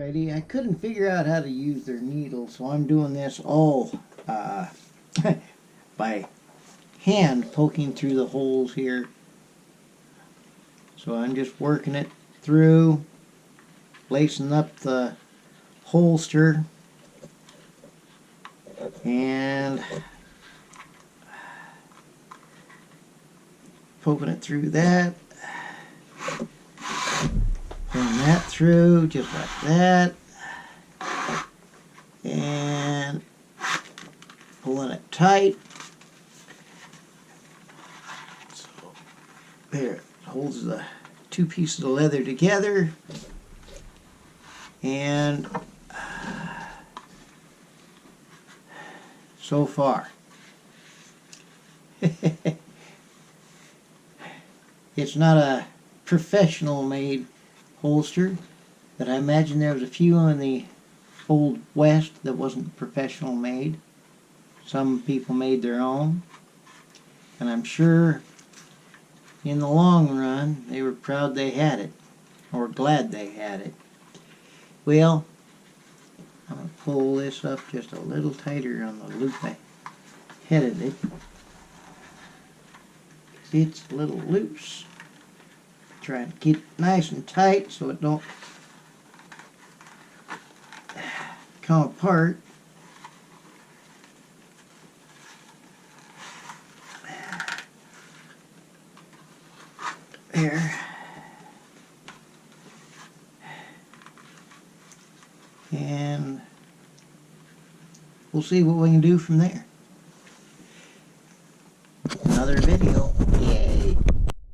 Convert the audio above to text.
Alrighty, I couldn't figure out how to use their needle, so I'm doing this all by hand poking through the holes here. So I'm just working it through, lacing up the holster, and poking it through that. Pulling that through just like that, and pulling it tight. So there, it holds the two pieces of leather together, and so far it's not a professional made holster, but I imagine there was a few in the old West that wasn't professional made. Some people made their own, and I'm sure in the long run they were proud they had it, or glad they had it. Well, I'm going to pull this up just a little tighter on the loop I headed it. It's a little loose. Try to keep it nice and tight so it don't come apart. There. And we'll see what we can do from there.